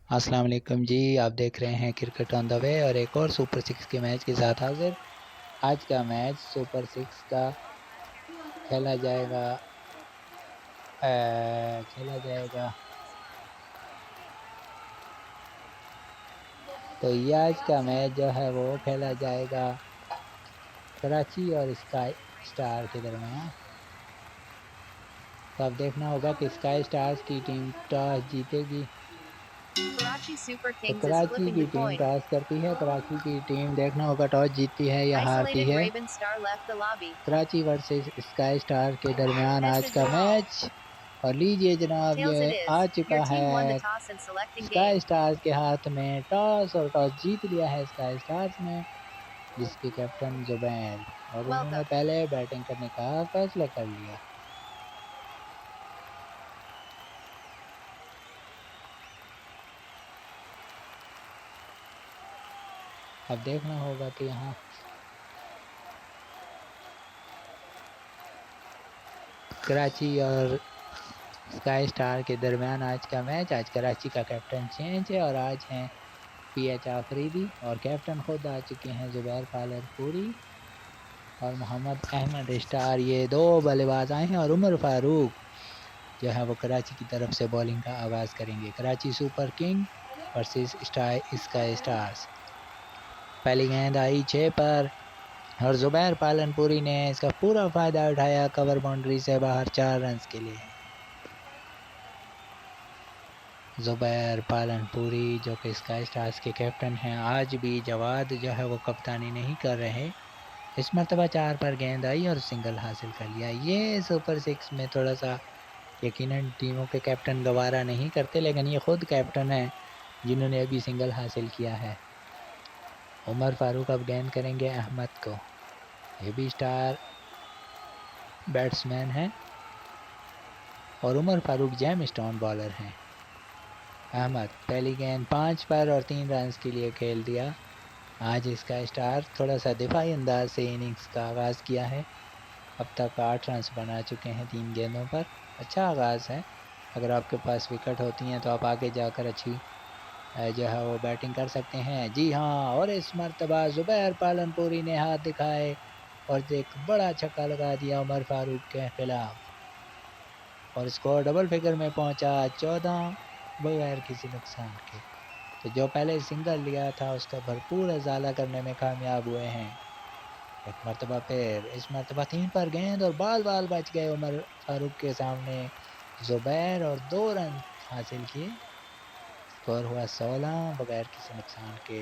अस्सलाम वालेकुम जी। आप देख रहे हैं क्रिकेट ऑन द वे और एक और सुपर सिक्स के मैच के साथ हाजिर। आज का मैच सुपर सिक्स का खेला जाएगा खेला जाएगा। तो ये आज का मैच जो है वो खेला जाएगा कराची और स्काई स्टार के दरमियान। तो अब देखना होगा कि स्काई स्टार्स की टीम टॉस जीतेगी। Karachi Super तो Kings is कराची flipping की the टीम coin. टॉस करती है। कराची की टीम देखना होगा टॉस जीतती है या हारती Isolated है। Graven Star left the lobby. Karachi versus sky star के दरमियान This आज is का the ball. मैच। और लीजिए जनाब, Tails it ये आ is. Your चुका team won the है toss and selecting sky game. Stars के हाथ में टॉस, और टॉस जीत लिया है स्काई स्टार्स ने, जिसके कैप्टन जुबैर, और उन्होंने Welcome. पहले बैटिंग करने का फैसला कर लिया। अब देखना होगा कि यहाँ कराची और स्काई स्टार के दरमियान आज का मैच। आज कराची का कैप्टन चेंज है और आज हैं PH आफरीदी, और कैप्टन खुद आ चुके हैं जुबैर पालनपुरी और मोहम्मद अहमद स्टार। ये दो बल्लेबाज आए हैं और उमर फारूक जो है वो कराची की तरफ से बॉलिंग का आगाज़ करेंगे। Karachi super king versus sky stars. पहली गेंद आई 6 पर और जुबैर पालनपुरी ने इसका पूरा फ़ायदा उठाया कवर बाउंड्री से बाहर 4 रन के लिए। जुबैर पालनपुरी जो कि स्काई स्टार्स के कैप्टन हैं, आज भी जवाद जो है वो कप्तानी नहीं कर रहे। इस मरतबा 4 पर गेंद आई और सिंगल हासिल कर लिया। ये सुपर सिक्स में थोड़ा सा यकीनन टीमों के कैप्टन गवारा नहीं करते, लेकिन ये खुद कैप्टन है जिन्होंने अभी सिंगल हासिल किया है। उमर फारूक अब गेंद करेंगे अहमद को। ये भी स्टार बैट्समैन है और उमर फारूक जैम स्टोन बॉलर हैं। अहमद पहली गेंद 5 पर और 3 रन के लिए खेल दिया। आज इसका स्टार थोड़ा सा दिफाई अंदाज से इनिंग्स का आगाज़ किया है। अब तक 8 रन बना चुके हैं 3 गेंदों पर। अच्छा आगाज़ है। अगर आपके पास विकेट होती हैं तो आप आगे जाकर अच्छी जो है वो बैटिंग कर सकते हैं। जी हाँ, और इस मर्तबा ज़ुबैर पालनपुरी ने हाथ दिखाए और एक बड़ा छक्का लगा दिया उमर फारूक के खिलाफ, और स्कोर डबल फिगर में पहुंचा 14 बगैर किसी नुकसान के। तो जो पहले सिंगल लिया था उसका भरपूर अजाला करने में कामयाब हुए हैं। एक मरतबा फिर, इस मरतबा 3 पर गेंद और बाल बाल बच गए उमर फारूक के सामने ज़ुबैर, और 2 रन हासिल किए। स्कोर हुआ 16 बगैर किसी नुकसान के।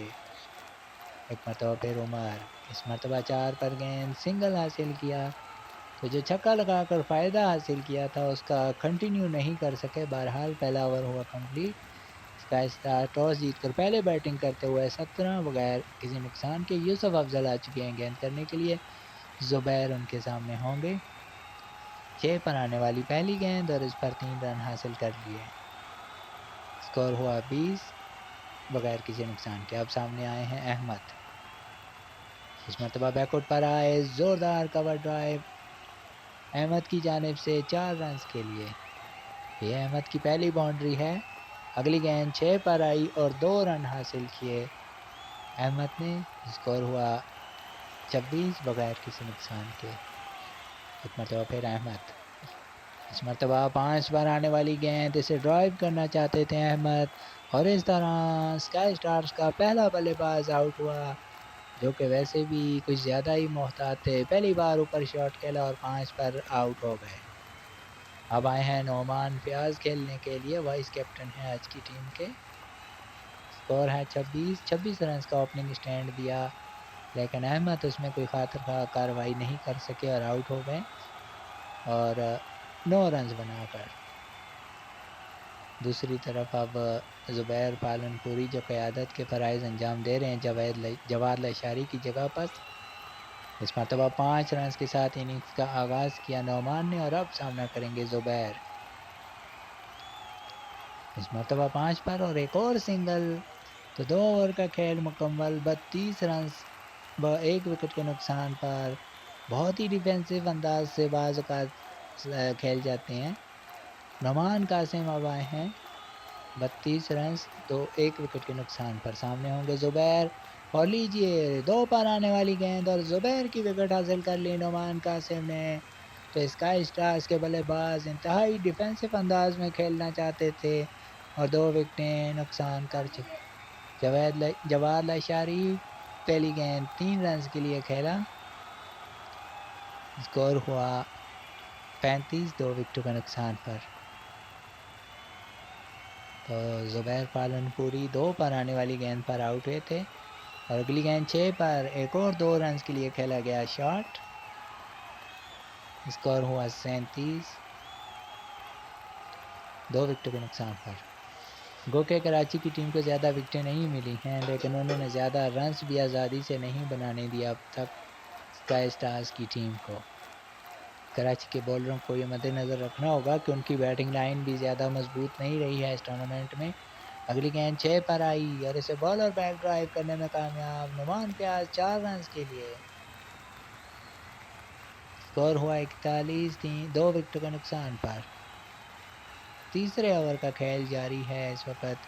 एक मरतबा फिर उमर, इस मरतबा 4 पर गेंद सिंगल हासिल किया। तो जो छक्का लगाकर फ़ायदा हासिल किया था उसका कंटिन्यू नहीं कर सके। बहरहाल पहला ओवर हुआ कंप्लीट। स्काई स्टार टॉस जीतकर पहले बैटिंग करते हुए 17 बगैर किसी नुकसान के। यूसुफ अफजल आ चुके हैं गेंद करने के लिए। ज़ुबैर उनके सामने होंगे। 6 पर आने वाली पहली गेंद और इस पर 3 रन हासिल कर लिए। स्कोर हुआ 20 बगैर किसी नुकसान के। अब सामने आए हैं अहमद। इस मरतबा बैकवर्ड पर आए, ज़ोरदार कवर ड्राइव अहमद की जानिब से 4 रन के लिए। ये अहमद की पहली बाउंड्री है। अगली गेंद 6 पर आई और 2 रन हासिल किए अहमद ने। स्कोर हुआ 26 बगैर किसी नुकसान के। एक मरतबा फिर अहमद, इस मरतबा 5 पर आने वाली गेंद, इसे ड्राइव करना चाहते थे अहमद, और इस तरह स्काई स्टार्स का पहला बल्लेबाज आउट हुआ, जो कि वैसे भी कुछ ज़्यादा ही मोहतात थे। पहली बार ऊपर शॉट खेला और 5 पर आउट हो गए। अब आए हैं नोमान फ़याज़ खेलने के लिए, वाइस कैप्टन हैं आज की टीम के। स्कोर है 26 रन का ओपनिंग स्टैंड दिया, लेकिन अहमद उसमें कोई खातिर खा कार्रवाई नहीं कर सके और आउट हो गए, और 9 रन बनाकर। दूसरी तरफ अब ज़ुबैर पालनपुरी जो क़यादत के फ़राइज़ अंजाम दे रहे हैं जवाद लशारी की जगह पर। इस मरतबा 5 रन के साथ इनिंग्स का आगाज़ किया नौमान ने, और अब सामना करेंगे ज़ुबैर। इस मरतबा 5 पर और एक और सिंगल। तो 2 ओवर का खेल मुकम्मल, 32 रन एक विकेट के नुकसान पर। बहुत ही डिफेंसिव अंदाज से बाज़ औक़ात खेल जाते हैं। नोमान कासिम अब आए हैं 32 रन, 1 विकेट के नुकसान पर। सामने होंगे ज़ुबैर, और लीजिए 2 पर आने वाली गेंद और ज़ुबैर की विकेट हासिल कर ली नोमान कासिम ने। तो स्काई स्टार्स के बल्लेबाज इंतहाई डिफेंसिव अंदाज में खेलना चाहते थे और 2 विकेटें नुकसान कर चुके। जवाद लशारी पहली गेंद 3 रन के लिए खेला। स्कोर हुआ 35, 2 विकेटों के नुकसान पर। तो ज़ुबैर पालनपुरी 2 पर आने वाली गेंद पर आउट हुए थे और अगली गेंद 6 पर एक और 2 रन के लिए खेला गया शॉट। स्कोर हुआ 37, 2 विकेटों के नुकसान पर। गो के कराची की टीम को ज़्यादा विकेटें नहीं मिली हैं, लेकिन उन्होंने ज़्यादा रन्स भी आज़ादी से नहीं बनाने दिया अब तक स्काई स्टार्स की टीम को। कराची के बॉलरों को ये मद्देनज़र रखना होगा कि उनकी बैटिंग लाइन भी ज़्यादा मजबूत नहीं रही है इस टूर्नामेंट में। अगली गेंद 6 पर आई और इसे बॉलर बैक ड्राइव करने में कामयाब। नुमान प्याज 4 रन के लिए। स्कोर हुआ 41, 2 विकेटों के नुकसान पर। तीसरे ओवर का खेल जारी है इस वक्त।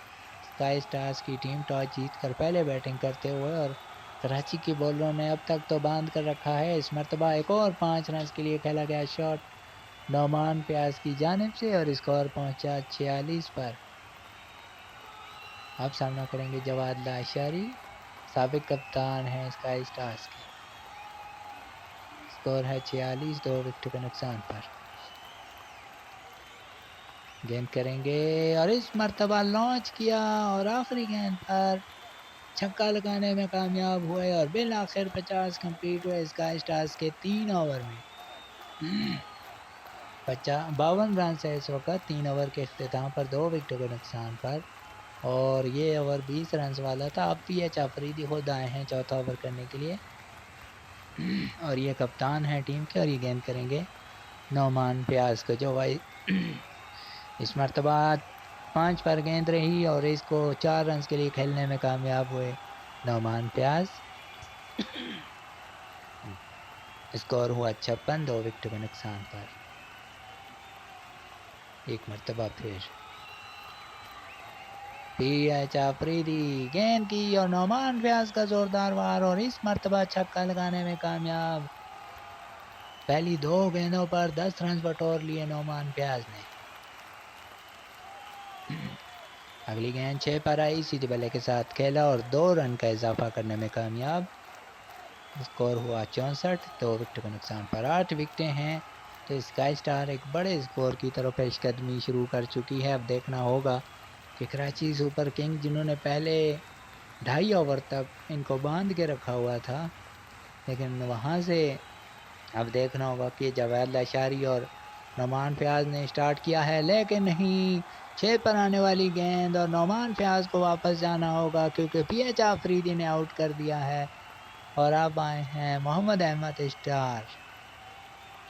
स्काई स्टार्स की टीम टॉस जीतकर पहले बैटिंग करते हुए और कराची के बॉलरों ने अब तक तो बांध कर रखा है। इस मरतबा एक और 5 रन के लिए खेला गया शॉट नौमान प्याज की जानिब से और स्कोर पहुंचा 46 पर। अब सामना करेंगे जवाद लाशारी, साबिक कप्तान हैं स्काई स्टार्स के। स्कोर है 46, 2 विकेटों के नुकसान पर। गेंद करेंगे और इस मरतबा लॉन्च किया और आखिरी गेंद पर छक्का लगाने में कामयाब हुए और बिल आखिर 50 कंप्लीट हुए स्काई स्टार्स के 3 ओवर में। 52 रन है इस वक्त 3 ओवर के अख्तिताम पर, 2 विकेटों के नुकसान पर। और ये ओवर 20 रन वाला था। अब भी एच आफरीदी खुद आए हैं चौथा ओवर करने के लिए और ये कप्तान है टीम के और ये गेंद करेंगे नौमान प्याज को, जो भाई इस मरतबा 5 पर गेंद रही और इसको 4 रन के लिए खेलने में कामयाब हुए नौमान प्याज। स्कोर हुआ 56, 2 विकेटों के नुकसान पर। एक मरतबा फिर पीएच आफरीदी गेंद की और नौमान प्याज का जोरदार वार और इस मरतबा छक्का लगाने में कामयाब। पहली 2 गेंदों पर 10 रन बटोर लिए नौमान प्याज ने। अगली गेंद 6 पर आई, सीधे बल्ले के साथ खेला और 2 रन का इजाफा करने में कामयाब। स्कोर हुआ 64, 2 विकेट के नुकसान पर। 8 विकेटें हैं तो स्काई स्टार एक बड़े स्कोर की तरफ पेशकदमी शुरू कर चुकी है। अब देखना होगा कि कराची सुपर किंग जिन्होंने पहले 2.5 ओवर तक इनको बांध के रखा हुआ था, लेकिन वहाँ से अब देखना होगा कि जवाद लाशारी और नौमान फयाज ने स्टार्ट किया है, लेकिन नहीं। 6 पर आने वाली गेंद और नौमान फयाज को वापस जाना होगा क्योंकि पीएच आफरीदी ने आउट कर दिया है और अब आए हैं मोहम्मद अहमद स्टार।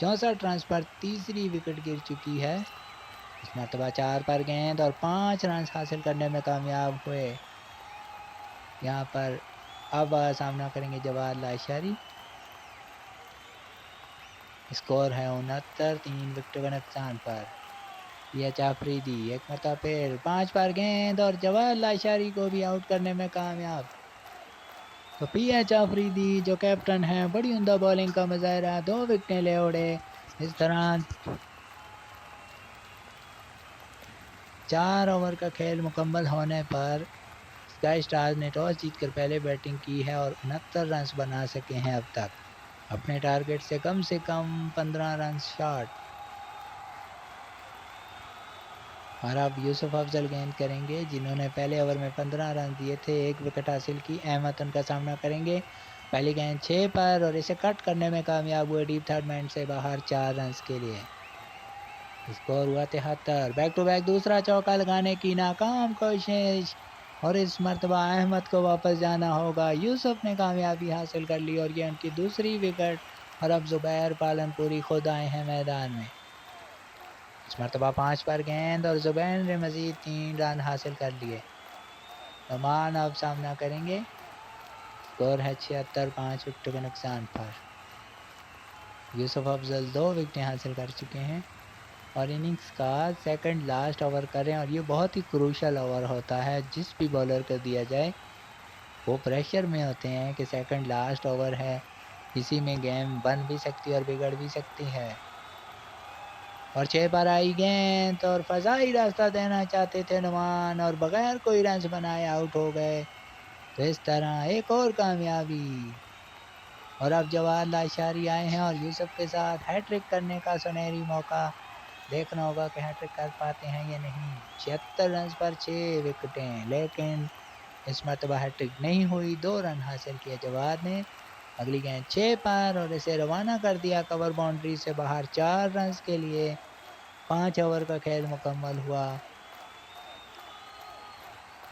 64 रन पर तीसरी विकेट गिर चुकी है। इस मरतबा 4 पर गेंद और 5 रन हासिल करने में कामयाब हुए। यहाँ पर अब सामना करेंगे जवाद लाशारी। स्कोर है 69, 3 विकेटों के नुकसान पर। पीएच आफरीदी एक मरतबा फिर 5 पर गेंद और जवाद लाशारी को भी आउट करने में कामयाब। तो पीएच आफरीदी जो कैप्टन है बड़ी उम्दा बॉलिंग का मुजाहरा, 2 विकेटें ले उड़े। इस दौरान 4 ओवर का खेल मुकम्मल होने पर स्काई स्टार्स ने टॉस जीतकर पहले बैटिंग की है और 69 रन बना सके हैं अब तक, अपने टारगेट से कम 15 रन शॉट। और अब यूसुफ अफजल गेंद करेंगे जिन्होंने पहले ओवर में 15 रन दिए थे, 1 विकेट हासिल की। अहमद उनका सामना करेंगे। पहली गेंद 6 पर और इसे कट करने में कामयाब हुए डीप थर्ड मैन से बाहर 4 रन के लिए। स्कोर हुआ 73। बैक टू बैक दूसरा चौका लगाने की नाकाम कोशिश और इस मरतबा अहमद को वापस जाना होगा। यूसुफ ने कामयाबी हासिल कर ली और ये उनकी दूसरी विकेट और अब ज़ुबैर पालनपुरी खुद आए हैं मैदान में। इस मरतबा 5 पर गेंद और ज़ुबैर ने मज़ीद 3 रन हासिल कर लिए। नोमान अब सामना करेंगे। स्कोर है 76, 5 विकेटों के नुकसान पर। यूसुफ अफजल 2 विकेटें हासिल कर चुके हैं। और इनिंग्स का सेकंड लास्ट ओवर करें, और ये बहुत ही क्रूशल ओवर होता है। जिस भी बॉलर को दिया जाए वो प्रेशर में होते हैं कि सेकंड लास्ट ओवर है, इसी में गेम बन भी सकती है और बिगड़ भी सकती है। और 6 पर आई गेंद और फज़ाई रास्ता देना चाहते थे नुमान, और बगैर कोई रन्स बनाए आउट हो गए। तो इस तरह एक और कामयाबी, और अब जवाहर लाशारी आए हैं और यूसुफ के साथ हैट्रिक करने का सुनहरी मौका। देखना होगा कि हैट्रिक कर पाते हैं या नहीं। 76 रन पर 6 विकेटें, लेकिन इस मरतबा हैट्रिक नहीं हुई। 2 रन हासिल किए जवाहर ने। अगली गेंद 6 पर और इसे रवाना कर दिया कवर बाउंड्री से बाहर 4 रन के लिए। 5 ओवर का खेल मुकम्मल हुआ।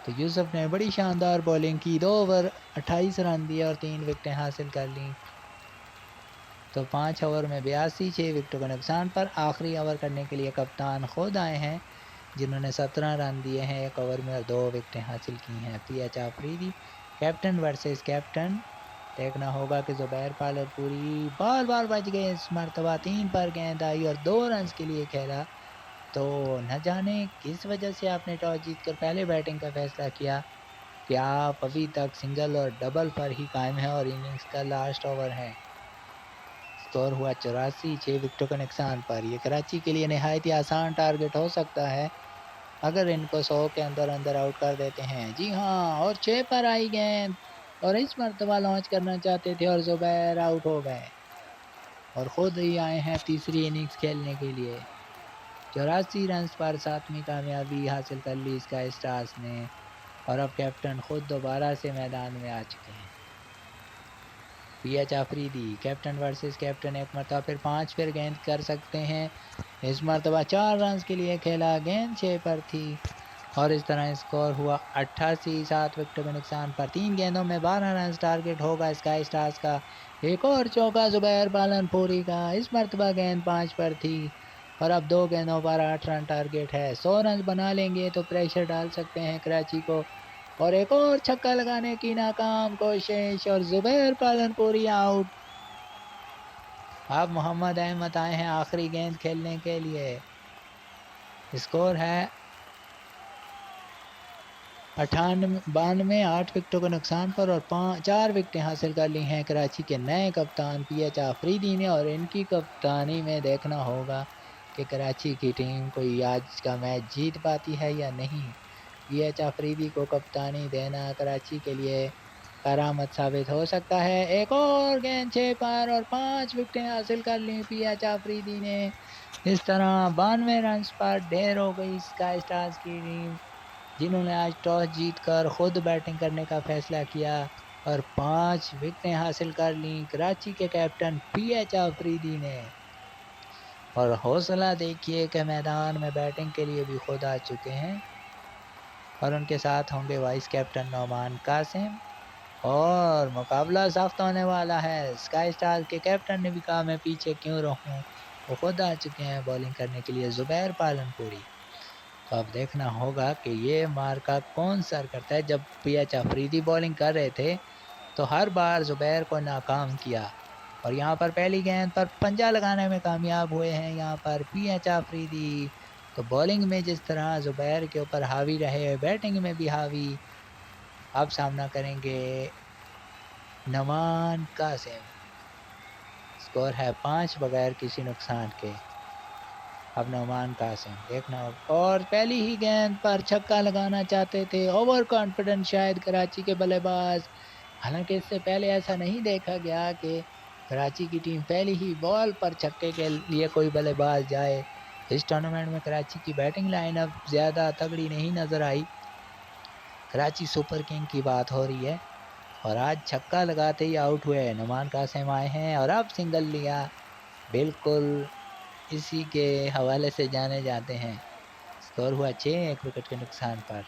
तो यूसुफ ने बड़ी शानदार बॉलिंग की, 2 ओवर 28 रन दिए और 3 विकेटें हासिल कर लीं। तो 5 ओवर में 82, 6 विकेटों के नुकसान पर आखिरी ओवर करने के लिए कप्तान खुद आए हैं, जिन्होंने 17 रन दिए हैं 1 ओवर में और 2 विकेटें हासिल की हैं। PH Afridi captain versus captain. देखना होगा कि ज़ुबैर पालनपुरी बार बच गए। इस मरतबा 3 पर गेंद आई और 2 रन के लिए खेला। तो न जाने किस वजह से आपने टॉस जीतकर पहले बैटिंग का फैसला किया, कि आप अभी तक सिंगल और डबल पर ही कायम हैं और इनिंग्स का लास्ट ओवर है। स्कोर हुआ 84, 6 विकेटों के नुकसान पर। ये कराची के लिए नहायत ही आसान टारगेट हो सकता है अगर इनको 100 के अंदर अंदर आउट कर देते हैं। जी हाँ, और 6 पर आई गेंद और इस मरतबा लॉन्च करना चाहते थे और ज़ुबैर आउट हो गए, और ख़ुद ही आए हैं तीसरी इनिंग्स खेलने के लिए। 84 रन पर 7वीं कामयाबी हासिल कर ली स्काई स्टार्स ने, और अब कैप्टन खुद दोबारा से मैदान में आ चुके हैं। PH Afridi captain versus captain, एक मरतबा फिर 5 फिर गेंद कर सकते हैं। इस मरतबा 4 रन के लिए खेला, गेंद 6 पर थी, और इस तरह स्कोर हुआ 88, 7 विकेटों के नुकसान पर। 3 गेंदों में 12 रन टारगेट होगा स्काई स्टार्स का। एक और चौका ज़ुबैर पालनपुरी का, इस मरतबा गेंद 5 पर थी, और अब 2 गेंदों पर 8 रन टारगेट है। 100 रन बना लेंगे तो प्रेशर डाल सकते हैं कराची को। और एक और छक्का लगाने की नाकाम कोशिश और ज़ुबैर पालनपुरी आउट। अब मोहम्मद अहमद आए हैं आखिरी गेंद खेलने के लिए। स्कोर है 92, 8 विकेटों के नुकसान पर, और 4 विकेटें हासिल कर ली हैं कराची के नए कप्तान पीएच आफरीदी ने। और इनकी कप्तानी में देखना होगा कि कराची की टीम कोई आज का मैच जीत पाती है या नहीं। पीएच आफरीदी को कप्तानी देना कराची के लिए करामत साबित हो सकता है। एक और गेंद 6 पर और 5 विकेटें हासिल कर ली पीएच आफरीदी ने। इस तरह 92 रन पर ढेर हो गई स्काई स्टार्स की टीम, जिन्होंने आज टॉस जीतकर खुद बैटिंग करने का फैसला किया और 5 विकेटें हासिल कर ली कराची के कैप्टन पीएच आफरीदी ने। और हौसला देखिए कि मैदान में बैटिंग के लिए भी खुद आ चुके हैं, और उनके साथ होंगे वाइस कैप्टन नौमान कासिम। और मुकाबला सख्त होने वाला है। स्काई स्टार के कैप्टन ने भी कहा मैं पीछे क्यों रहूं, वो खुद आ चुके हैं बॉलिंग करने के लिए, ज़ुबैर पालनपुरी। तो अब देखना होगा कि ये मार्का कौन सर करता है। जब पीएच अफरीदी बॉलिंग कर रहे थे तो हर बार ज़ुबैर को नाकाम किया, और यहाँ पर पहली गेंद पर पंजा लगाने में कामयाब हुए हैं यहाँ पर पीएच अफरीदी। तो बॉलिंग में जिस तरह ज़ुबैर के ऊपर हावी रहे, बैटिंग में भी हावी। अब सामना करेंगे नमान कासिम। स्कोर है 5 बगैर किसी नुकसान के। अब नौमान कासिम देखना होगा, और पहली ही गेंद पर छक्का लगाना चाहते थे। ओवर कॉन्फिडेंस शायद कराची के बल्लेबाज। हालांकि इससे पहले ऐसा नहीं देखा गया कि कराची की टीम पहली ही बॉल पर छक्के के लिए कोई बल्लेबाज जाए। इस टूर्नामेंट में कराची की बैटिंग लाइनअप ज़्यादा तगड़ी नहीं नज़र आई। कराची सुपर किंग की बात हो रही है, और आज छक्का लगाते ही आउट हुए नुमान कासिम आए हैं, और अब सिंगल लिया। बिल्कुल इसी के हवाले से जाने जाते हैं। स्कोर हुआ 6, 1 विकेट के नुकसान पर।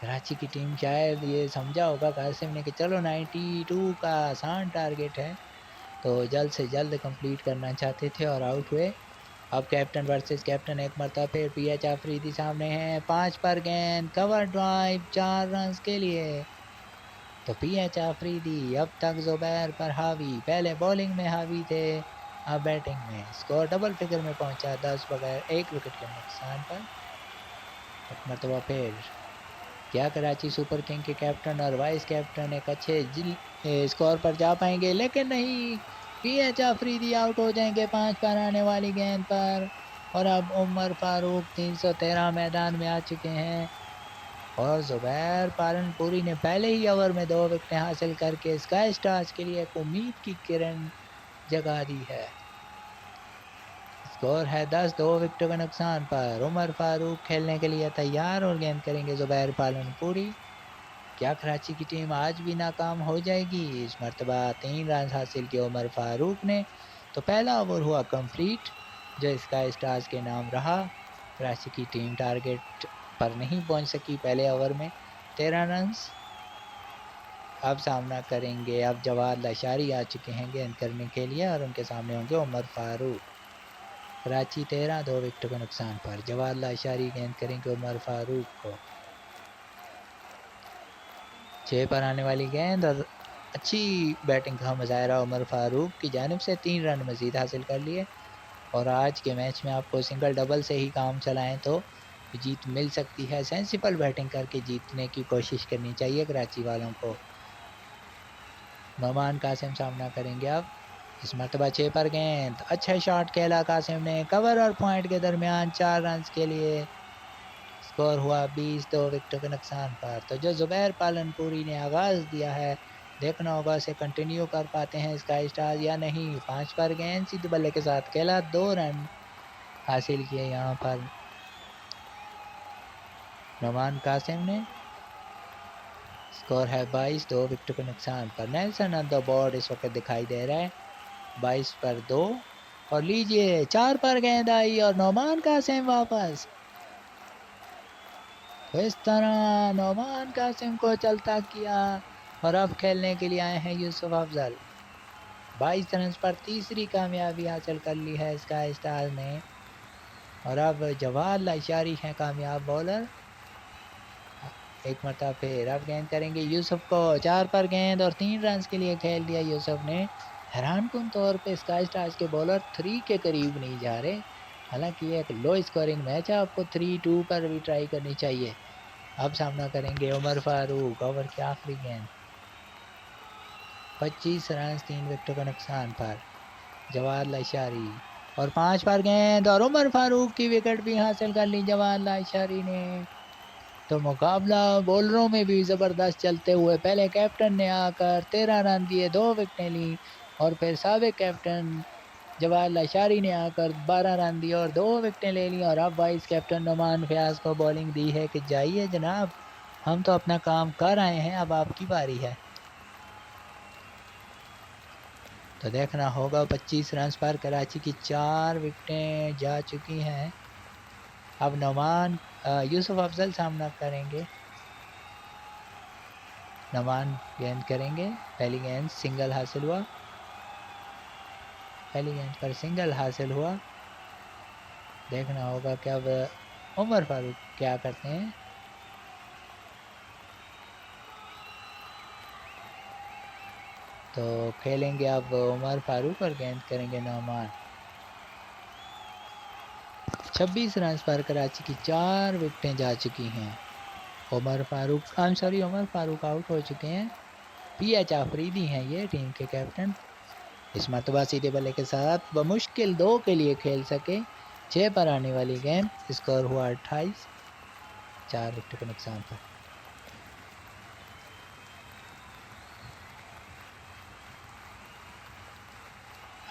कराची की टीम शायद ये समझा होगा कासिम ने कि चलो 92 का आसान टारगेट है, तो जल्द से जल्द कंप्लीट करना चाहते थे और आउट हुए। अब कैप्टन वर्सेस कैप्टन, एक मरतबा फिर पीएच आफरीदी सामने हैं। 5 पर गेंद, कवर ड्राइव, 4 रन के लिए। तो पीएच आफरीदी अब तक ज़ुबैर पर हावी, पहले बॉलिंग में हावी थे, अब बैटिंग में स्कोर डबल फिगर में पहुंचा 10 बगैर 1 विकेट के नुकसान पर। एक मरतबा फिर क्या कराची सुपर किंग के कैप्टन और वाइस कैप्टन एक अच्छे स्कोर पर जा पाएंगे, लेकिन नहीं, पीएच अफरीदी आउट हो जाएंगे 5 पर आने वाली गेंद पर। और अब उमर फारूक 313 मैदान में आ चुके हैं और जुबैर पालनपुरी ने पहले ही ओवर में 2 विकेटें हासिल करके स्काई स्टार्स के लिए एक उम्मीद की किरण जगा दी है। स्कोर है 10, 2 विकेटों के नुकसान पर। उमर फारूक खेलने के लिए तैयार और गेंद करेंगे जुबैर पालनपुरी। क्या कराची की टीम आज भी नाकाम हो जाएगी? इस मरतबा 3 रन हासिल किए उमर फारूक ने, तो पहला ओवर हुआ कंप्लीट जो स्काई स्टार्स के नाम रहा। कराची की टीम टारगेट पर नहीं पहुंच सकी पहले ओवर में 13 रन्स। अब सामना करेंगे, अब जवाद लाशारी आ चुके हैं गेंद करने के लिए और उनके सामने होंगे उमर फारूक। कराची 13, 2 विकेटों के नुकसान पर। जवाद लाशारी गेंद करेंगे उमर फारूक को। 6 पर आने वाली गेंद और अच्छी बैटिंग का मुजाहरा उमर फारूक की जानिब से। 3 रन मजीद हासिल कर लिए और आज के मैच में आपको सिंगल डबल से ही काम चलाएं तो जीत मिल सकती है। सेंसिबल बैटिंग करके जीतने की कोशिश करनी चाहिए कराची वालों को। नोमान कासिम सामना करेंगे अब। इस मरतबा 6 पर गेंद, अच्छा शॉट खेला कासिम ने, कवर और पॉइंट के दरमियान 4 रन के लिए। स्कोर हुआ 20, 2 विकेटों के नुकसान पर। तो जो जुबैर पालनपुरी ने आगाज़ दिया है, देखना होगा उसे कंटिन्यू कर पाते हैं स्काई स्टार या नहीं। 5 पर गेंद सीधे बल्ले के साथ खेला, 2 रन हासिल किए यहाँ पर नोमान कासिम ने। स्कोर है 22, 2 विकेटों के नुकसान पर। नेल्सन ऑन द बोर्ड इस वक्त दिखाई दे रहा है, 22 पर 2। और लीजिए 4 पर गेंद आई और नोमान कासिम वापस। तो इस तरह नोमान कासिम को चलता किया और अब खेलने के लिए आए हैं यूसुफ अफजल। 22 रन पर तीसरी कामयाबी हासिल कर ली है स्काई स्टार ने। और अब जवाद लाशारी हैं कामयाब बॉलर। एक मरतबा फिर अब गेंद करेंगे यूसुफ को। 4 पर गेंद और 3 रन के लिए खेल दिया यूसुफ ने। हैरान कुन तौर पे स्काई स्टार्स के बॉलर 3 के करीब नहीं जा रहे। हालांकि ये एक लो स्कोरिंग मैच है, आपको 3-2 पर भी ट्राई करनी चाहिए। अब सामना करेंगे उमर फारूक। ओवर की आखिरी गेंद, 25 रन 3 विकेटों का नुकसान पर। जवाद लाशारी और 5 पर गेंद और उमर फारूक की विकेट भी हासिल कर ली जवाद लाशारी ने। तो मुकाबला बॉलरों में भी ज़बरदस्त चलते हुए पहले कैप्टन ने आकर 13 रन दिए, 2 विकेटें ली और फिर साबिक कैप्टन जवाद लाशारी ने आकर 12 रन दिए और 2 विकेटें ले ली। और अब वाइस कैप्टन नुमान फयाज को बॉलिंग दी है कि जाइए जनाब, हम तो अपना काम कर आए हैं, अब आपकी बारी है। तो देखना होगा 25 रन पर कराची की 4 विकेटें जा चुकी हैं। अब नोमान यूसुफ अफजल सामना करेंगे। नोमान गेंद करेंगे, पहली गेंद सिंगल हासिल हुआ, पहली गेंद पर सिंगल हासिल हुआ। देखना होगा कि अब उमर फारूक क्या करते हैं। तो खेलेंगे अब उमर फारूक और गेंद करेंगे नोमान। 26 रन पर कराची की 4 विकेटें जा चुकी हैं। उमर फारूक आउट हो चुके हैं। पीएच आफरीदी हैं ये टीम के कैप्टन। इस मरतबा सीधे बल्ले के साथ बमुश्किल 2 के लिए खेल सके। 6 पर आने वाली गेंद, स्कोर हुआ 28, 4 विकेट के नुकसान पर।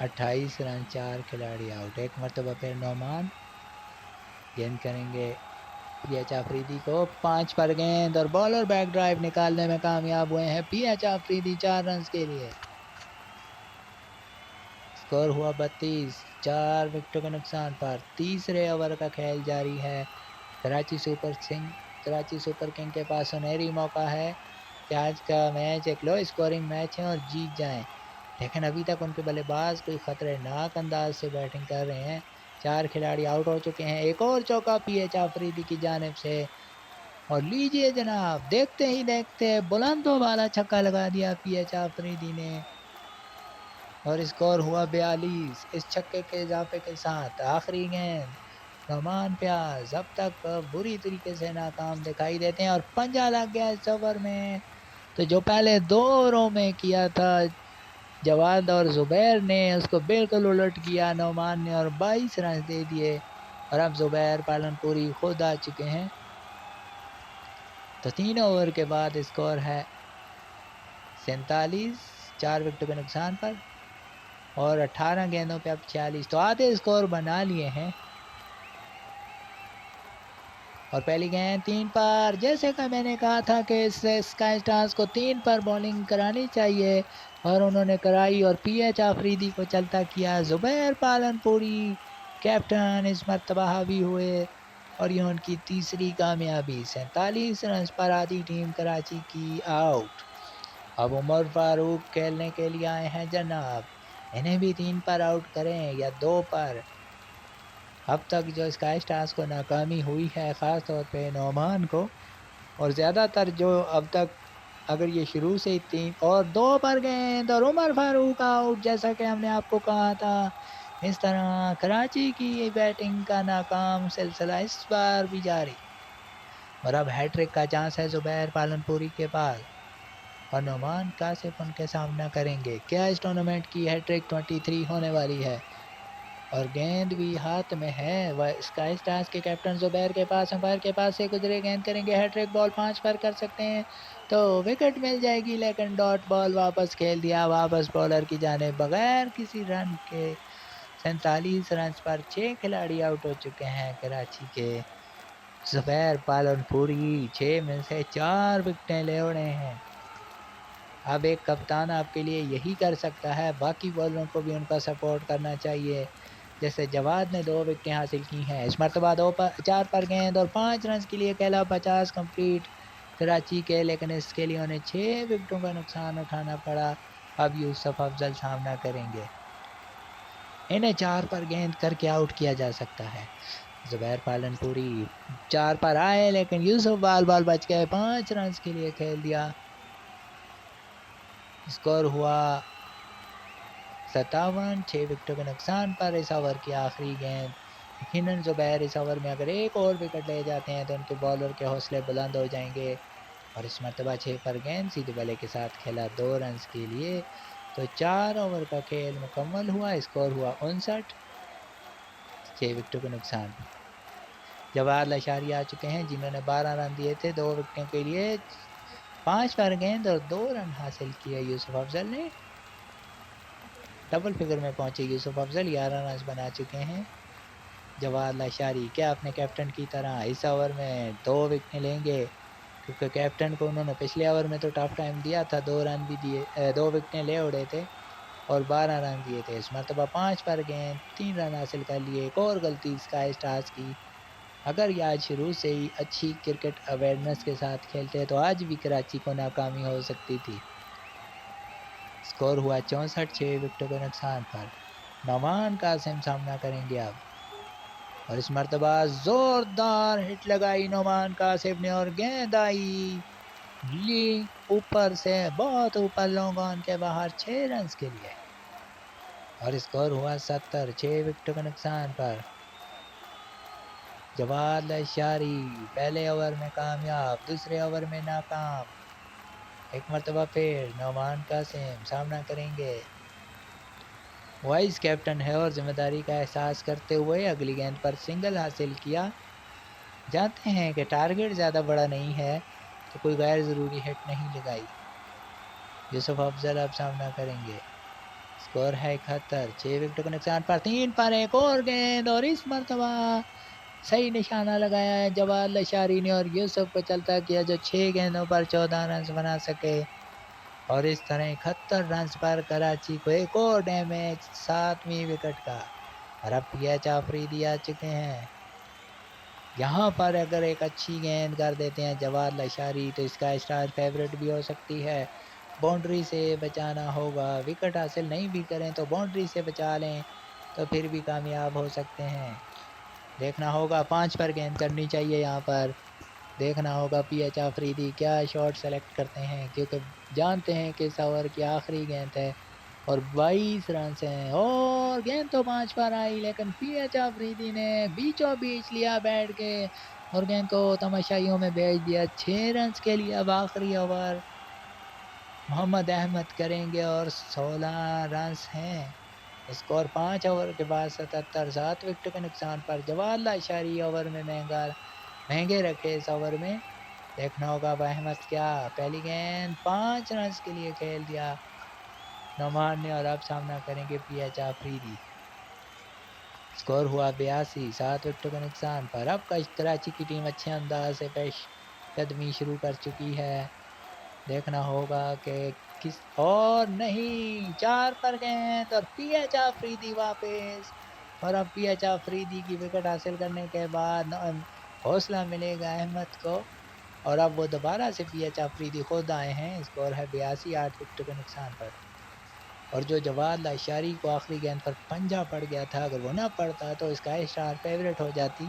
अट्ठाईस रन, 4 खिलाड़ी आउट। एक मरतबा फिर नोमान गेंद करेंगे पीएच आफरीदी को। 5 पर गेंद और बॉलर बैक ड्राइव निकालने में कामयाब हुए हैं पीएच आफरीदी 4 रन के लिए। स्कोर हुआ 32, 4 विकेटों के नुकसान पर। तीसरे ओवर का खेल जारी है। कराची सुपर किंग के पास सुनहरी मौका है कि आज का मैच एक लो स्कोरिंग मैच है और जीत जाएं, लेकिन अभी तक उनके बल्लेबाज कोई खतरनाक अंदाज से बैटिंग कर रहे हैं। 4 खिलाड़ी आउट हो चुके हैं। एक और चौका पीएच आफरीदी की जानिब से और लीजिए जनाब, देखते ही देखते बुलंदों वाला छक्का लगा दिया पीएच आफरीदी ने। और स्कोर हुआ 42 इस छक्के के इजाफे के साथ। आखिरी गेंद नोमान प्यास अब तक बुरी तरीके से नाकाम दिखाई देते हैं और पंजा लग गया इस ओवर में। तो जो पहले 2 ओवरों में किया था जवाद और ज़ुबैर ने, उसको बिल्कुल उलट किया नोमान ने और 22 रन दे दिए। और अब ज़ुबैर पालनपुरी खुद आ चुके हैं। तो 3 ओवर के बाद स्कोर है 47 4 विकेटों के नुकसान पर और 18 गेंदों पे अब 46। तो आधे स्कोर बना लिए हैं। और पहली गेंद 3 पर, जैसे कि मैंने कहा था कि इस स्काई स्टार्स को 3 पर बॉलिंग करानी चाहिए और उन्होंने कराई और पीएच आफरीदी को चलता किया। ज़ुबैर पालनपुरी कैप्टन इस मर्तबा हावी हुए और ये उनकी तीसरी कामयाबी। 47 रन पर आधी टीम कराची की आउट। अब उमर फारूक खेलने के लिए आए हैं जनाब, इन्हें भी 3 पर आउट करें या 2 पर। अब तक जो स्काई स्टार्स को नाकामी हुई है ख़ास तौर पे नोमान को, और ज़्यादातर जो अब तक अगर ये शुरू से ही 3 और 2 पर गेंद और उमर फारूक आउट, जैसा कि हमने आपको कहा था। इस तरह कराची की बैटिंग का नाकाम सिलसिला इस बार भी जारी और अब हैट्रिक का चांस है ज़ुबैर पालनपुरी के पास और नोमान कासिफ उनके सामना करेंगे। क्या इस टूर्नामेंट की हैट्रिक 23 होने वाली है और गेंद भी हाथ में है। वह स्काई स्टार्स के कैप्टन ज़ुबैर के पास, अंपायर के पास से गुजरे गेंद करेंगे हैट्रिक, बॉल 5 पर कर सकते हैं तो विकेट मिल जाएगी, लेकिन डॉट बॉल वापस खेल दिया वापस बॉलर की जाने बगैर किसी रन के। 47 रन पर 6 खिलाड़ी आउट हो चुके हैं कराची के। ज़ुबैर पालनपुरी 6 में से 4 विकेटें ले उड़े हैं। अब एक कप्तान आपके लिए यही कर सकता है, बाकी बॉलरों को भी उनका सपोर्ट करना चाहिए। जैसे जवाद ने 2 विकेटें हासिल की हैं, इस मरतबा 4 पर गेंद और 5 रन के लिए खेला 50 कंप्लीट कराची के, लेकिन इसके लिए उन्हें 6 विकेटों का नुकसान उठाना पड़ा। अब यूसुफ अफजल सामना करेंगे, इन्हें 4 पर गेंद करके आउट किया जा सकता है। ज़ुबैर पालनपुरी 4 पर आए लेकिन यूसुफ बाल बच गए, 5 रन के लिए खेल दिया। स्कोर हुआ 57 6 विकेटों के नुकसान पर इस ओवर की आखिरी गेंद। यकीनन ज़ुबैर इस ओवर में अगर एक और विकेट ले जाते हैं तो उनके बॉलर के हौसले बुलंद हो जाएंगे और इस मरतबा 6 पर गेंद सीधे बल्ले के साथ खेला 2 रन के लिए। तो 4 ओवर का खेल मुकम्मल हुआ, स्कोर हुआ 59 6 विकेटों के नुकसान। जवाहर लशारी आ चुके हैं जिन्होंने 12 रन दिए थे 2 विकेटों के लिए। 5 पर गेंद और 2 रन हासिल किए यूसुफ अफजल ने। डबल फिगर में पहुंचे यूसुफ अफजल, 11 रन बना चुके हैं। जवाहर लशारी क्या अपने कैप्टन की तरह इस ओवर में 2 विकेटें लेंगे, क्योंकि कैप्टन को उन्होंने पिछले ओवर में तो टफ टाइम दिया था, 2 रन भी दिए, 2 विकेटें ले उड़े थे और 12 रन दिए थे। इस मरतबा 5 पर गेंद 3 रन हासिल कर लिए। एक और गलती स्काई स्टार्स की, अगर ये आज शुरू से ही अच्छी क्रिकेट अवेयरनेस के साथ खेलते तो आज भी कराची को नाकामी हो सकती थी। स्कोर हुआ 64 6 विकेटों के नुकसान पर। नोमान कासिम सामना करेंगे अब और इस मरतबा जोरदार हिट लगाई नोमान कासिम ने और गेंद आई ऊपर से बहुत ऊपर, लॉन्ग ऑन के बाहर 6 रन के लिए और स्कोर हुआ 70 6 विकेटों के नुकसान पर। जवाद लशारी पहले ओवर में कामयाब, दूसरे ओवर में नाकाम। एक मरतबा फिर नोमान कासिम सामना करेंगे, वाइस कैप्टन है और जिम्मेदारी का एहसास करते हुए अगली गेंद पर सिंगल हासिल किया। जानते हैं कि टारगेट ज़्यादा बड़ा नहीं है तो कोई गैर ज़रूरी हिट नहीं लगाई। यूसुफ अफजल अब सामना करेंगे, स्कोर है 71 6 विकेटों के नुकसान पर। 3 पर एक और गेंद और इस मरतबा सही निशाना लगाया है जवाद लशारी ने और यूसुफ को चलता किया जो 6 गेंदों पर 14 रन बना सके और इस तरह 71 रन पर कराची को एक और डैमेज 7वीं विकेट का। और अब पीएच आफरीदी आ चुके हैं, यहाँ पर अगर एक अच्छी गेंद कर देते हैं जवाद लशारी तो इसका स्टार फेवरेट भी हो सकती है। बाउंड्री से बचाना होगा, विकेट हासिल नहीं भी करें तो बाउंड्री से बचा लें तो फिर भी कामयाब हो सकते हैं। देखना होगा, 5 पर गेंद करनी चाहिए यहाँ पर। देखना होगा पीएच आफरीदी क्या शॉट सेलेक्ट करते हैं, क्योंकि जानते हैं कि इस ओवर की आखिरी गेंद है और 22 रन हैं और गेंद तो 5 पर आई, लेकिन पीएच अफरीदी ने बीचों बीच लिया बैठ के और गेंद को तमाशाइयों में भेज दिया। 6 रन के लिए अब आखिरी ओवर मोहम्मद अहमद करेंगे और 16 रन हैं। स्कोर 5 ओवर के बाद 77, 7 विकेट के नुकसान पर जवाहर लाशारी ओवर में महंगे रखे। इस ओवर में देखना होगा अब अहमद क्या पहली गेंद 5 रन के लिए खेल दिया नौमान ने और अब सामना करेंगे पीएच आफरीदी। स्कोर हुआ 82, 7 विकेटों के नुकसान पर। अब कराची की टीम अच्छे अंदाज से पेश कदमी शुरू कर चुकी है। देखना होगा कि किस और नहीं 4 पर गेंद और पीएच आफरीदी वापस और अब पीएच आफरीदी की विकेट हासिल करने के बाद हौसला मिलेगा अहमद को और अब वो दोबारा से पीएच आफरीदी खुद आए हैं। स्कोर है 82, 8 विकेटों के नुकसान पर। और जो जवाद लाशारी को आखिरी गेंद पर पंजा पड़ गया था, अगर वो ना पड़ता तो स्काई स्टार फेवरेट हो जाती।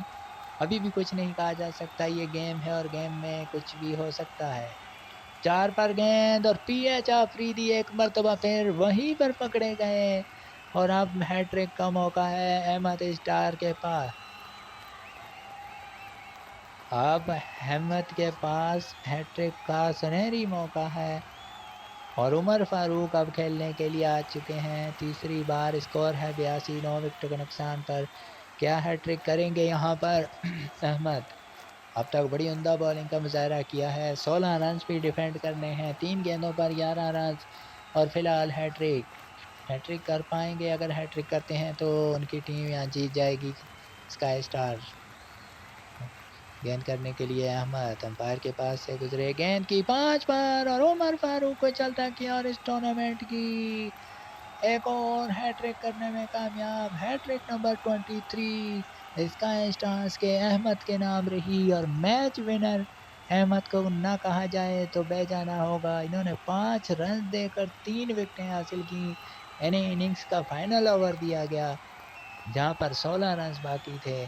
अभी भी कुछ नहीं कहा जा सकता, ये गेम है और गेम में कुछ भी हो सकता है। 4 पर गेंद और पीएच आफरीदी एक मरतबा फिर वहीं पर पकड़े गए और अब हैट्रिक का मौका है अहमद स्टार के पास। अब अहमद के पास हैट्रिक का सुनहरी मौका है और उमर फारूक अब खेलने के लिए आ चुके हैं तीसरी बार। स्कोर है 82, 9 विकेट के नुकसान पर। क्या हैट्रिक करेंगे यहाँ पर अहमद? अब तक बड़ी उम्दा बॉलिंग का मुजाहरा किया है, 16 रन भी डिफेंड करने हैं, 3 गेंदों पर 11 रन और फिलहाल हैट्रिक कर पाएंगे। अगर हैट्रिक करते हैं तो उनकी टीम यहाँ जीत जाएगी। स्काई स्टार गेंद करने के लिए अहमद अंपायर के पास से गुजरे, गेंद की 5 पर और उमर फारूक को चलता किया और इस टूर्नामेंट की एक और हैट्रिक करने में कामयाब। हैट्रिक नंबर 23 स्काई स्टार्स के अहमद के नाम रही और मैच विनर अहमद को ना कहा जाए तो बेजाना होगा। इन्होंने 5 रन देकर 3 विकेटें हासिल की। इन्हें इनिंग्स का फाइनल ओवर दिया गया जहां पर 16 रन बाकी थे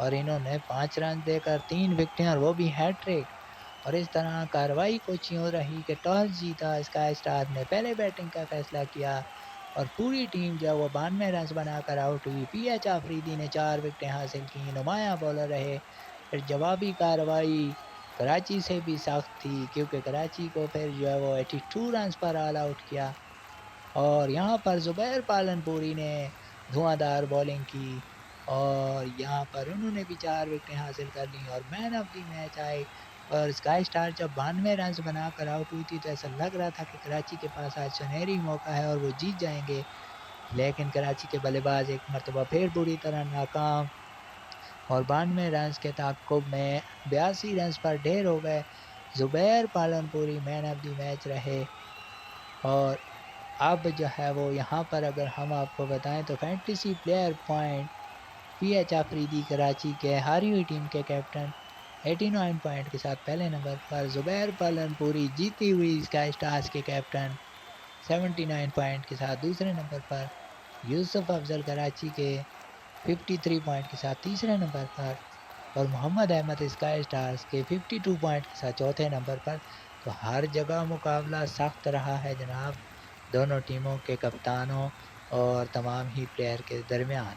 और इन्होंने 5 रन देकर 3 विकेटें और वो भी हैट्रिक। और इस तरह कार्रवाई कुछ यूँ रही कि टॉस जीता स्काई स्टार ने, पहले बैटिंग का फैसला किया और पूरी टीम जो वो 92 रन बनाकर आउट हुई। पीएच आफरीदी ने 4 विकेटें हासिल की, नुमायां बॉलर रहे। फिर जवाबी कार्रवाई कराची से भी सख्त थी क्योंकि कराची को फिर जो है वो 82 रन पर ऑल आउट किया और यहाँ पर ज़ुबैर पालनपुरी ने धुआंधार बॉलिंग की और यहाँ पर उन्होंने भी 4 विकेटें हासिल कर ली और मैन ऑफ द मैच आए। और स्काई स्टार जब 92 रन बनाकर आउट हुई थी तो ऐसा लग रहा था कि कराची के पास आज सुनहरी मौका है और वो जीत जाएंगे, लेकिन कराची के बल्लेबाज एक मरतबा फिर बुरी तरह नाकाम और 92 रन के ताक़ुब में 82 रन पर ढेर हो गए। Zubair Palanpuri man of the match रहे और अब जो है वो यहाँ पर अगर हम आपको बताएं तो fantasy player point pH Afridi Karachi के हारी हुई टीम के कैप्टन 89 पॉइंट के साथ पहले नंबर पर, ज़ुबैर पालनपुरी जीती हुई स्काई स्टार्स के कैप्टन 79 पॉइंट के साथ दूसरे नंबर पर, यूसुफ अफजल कराची के 53 पॉइंट के साथ तीसरे नंबर पर और मोहम्मद अहमद स्काई स्टार्स के 52 पॉइंट के साथ चौथे नंबर पर। तो हर जगह मुकाबला सख्त रहा है जनाब, दोनों टीमों के कप्तानों और तमाम ही प्लेयर के दरमियान।